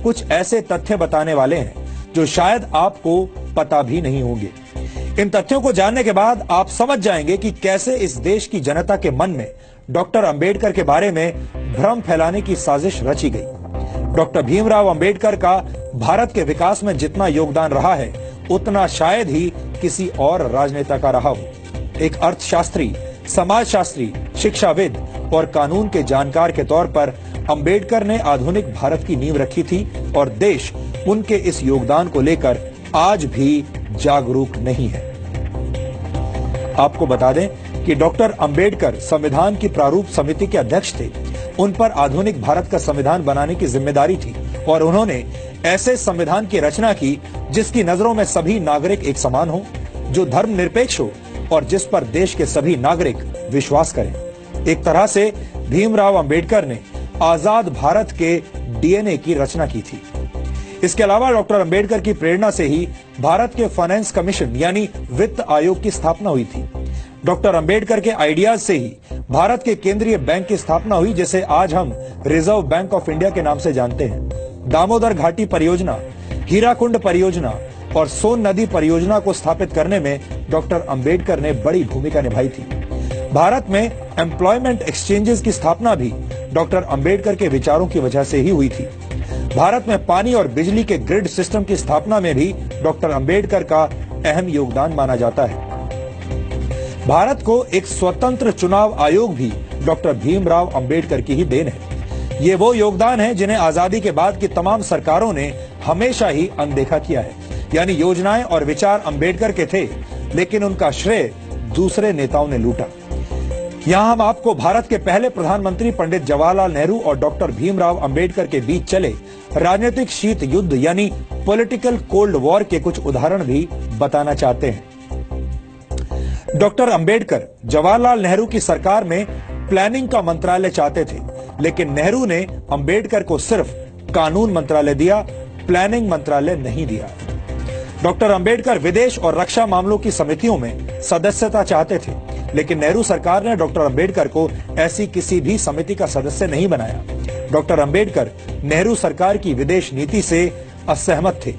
कुछ ऐसे तथ्य बताने वाले हैं जो शायद आपको पता भी नहीं होंगे। इन तथ्यों को जानने के बाद आप समझ जाएंगे कि कैसे इस देश की जनता के मन में डॉक्टर अंबेडकर के बारे में भ्रम फैलाने की साजिश रची गई। डॉक्टर भीमराव अंबेडकर का भारत के विकास में जितना योगदान रहा है उतना शायद ही किसी और राजनेता का रहा हो। एक अर्थशास्त्री, समाजशास्त्री, शिक्षाविद और कानून के जानकार के तौर पर अंबेडकर ने आधुनिक भारत की नींव रखी थी और देश उनके इस योगदान को लेकर आज भी जागरूक नहीं है। आपको बता दें कि डॉक्टर अंबेडकर संविधान की प्रारूप समिति के अध्यक्ष थे। उन पर आधुनिक भारत का संविधान बनाने की जिम्मेदारी थी और उन्होंने ऐसे संविधान की रचना की जिसकी नजरों में सभी नागरिक एक समान हो, जो धर्मनिरपेक्ष हो और जिस पर देश के सभी नागरिक विश्वास करें। एक तरह से भीमराव अंबेडकर ने आजाद भारत के डीएनए की रचना की थी। इसके अलावा डॉक्टर अंबेडकर की प्रेरणा से ही भारत के फाइनेंस कमीशन यानी वित्त आयोग की स्थापना हुई थी। डॉक्टर अंबेडकर के आइडियाज से ही भारत के केंद्रीय बैंक की स्थापना हुई, जिसे आज हम रिजर्व बैंक ऑफ इंडिया के नाम से जानते हैं। दामोदर घाटी परियोजना, हीराकुंड परियोजना और सोन नदी परियोजना को स्थापित करने में डॉक्टर अंबेडकर ने बड़ी भूमिका निभाई थी। भारत में एम्प्लॉयमेंट एक्सचेंजेस की स्थापना भी डॉक्टर अंबेडकर के विचारों की वजह से ही हुई थी। भारत में पानी और बिजली के ग्रिड सिस्टम की स्थापना में भी डॉक्टर अंबेडकर का अहम योगदान माना जाता है। भारत को एक स्वतंत्र चुनाव आयोग भी डॉक्टर भीमराव अंबेडकर की ही देन है। ये वो योगदान है जिन्हें आजादी के बाद की तमाम सरकारों ने हमेशा ही अनदेखा किया है। यानी योजनाएं और विचार अंबेडकर के थे, लेकिन उनका श्रेय दूसरे नेताओं ने लूटा। यहाँ हम आपको भारत के पहले प्रधानमंत्री पंडित जवाहरलाल नेहरू और डॉक्टर भीमराव अंबेडकर के बीच चले राजनीतिक शीत युद्ध यानी पॉलिटिकल कोल्ड वॉर के कुछ उदाहरण भी बताना चाहते हैं। डॉक्टर अंबेडकर जवाहरलाल नेहरू की सरकार में प्लानिंग का मंत्रालय चाहते थे, लेकिन नेहरू ने अंबेडकर को सिर्फ कानून मंत्रालय दिया, प्लानिंग मंत्रालय नहीं दिया। डॉक्टर अंबेडकर विदेश और रक्षा मामलों की समितियों में सदस्यता चाहते थे, लेकिन नेहरू सरकार ने डॉक्टर अंबेडकर को ऐसी किसी भी समिति का सदस्य नहीं बनाया। डॉक्टर अंबेडकर नेहरू सरकार की विदेश नीति से असहमत थे।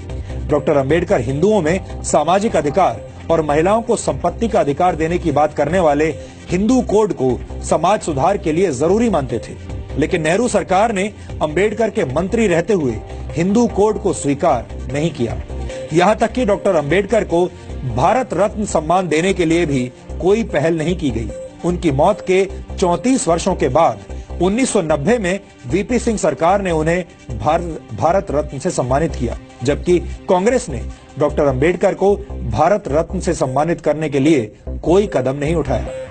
डॉक्टर अंबेडकर हिंदुओं में सामाजिक अधिकार और महिलाओं को संपत्ति का अधिकार देने की बात करने वाले हिंदू कोड को समाज सुधार के लिए जरूरी मानते थे, लेकिन नेहरू सरकार ने अंबेडकर के मंत्री रहते हुए हिंदू कोड को स्वीकार नहीं किया। यहाँ तक कि डॉक्टर अंबेडकर को भारत रत्न सम्मान देने के लिए भी कोई पहल नहीं की गई। उनकी मौत के 34 वर्षों के बाद 1990 में वीपी सिंह सरकार ने उन्हें भारत रत्न से सम्मानित किया, जबकि कांग्रेस ने डॉक्टर अंबेडकर को भारत रत्न से सम्मानित करने के लिए कोई कदम नहीं उठाया।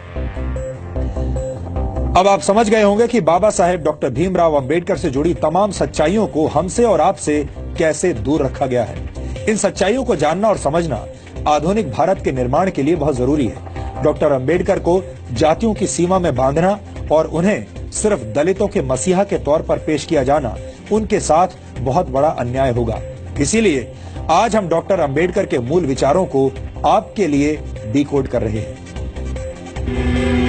अब आप समझ गए होंगे कि बाबा साहेब डॉक्टर भीमराव अंबेडकर से जुड़ी तमाम सच्चाइयों को हमसे और आपसे कैसे दूर रखा गया है। इन सच्चाइयों को जानना और समझना आधुनिक भारत के निर्माण के लिए बहुत जरूरी है। डॉक्टर अंबेडकर को जातियों की सीमा में बांधना और उन्हें सिर्फ दलितों के मसीहा के तौर पर पेश किया जाना उनके साथ बहुत बड़ा अन्याय होगा। इसीलिए आज हम डॉक्टर अंबेडकर के मूल विचारों को आपके लिए डिकोड कर रहे हैं।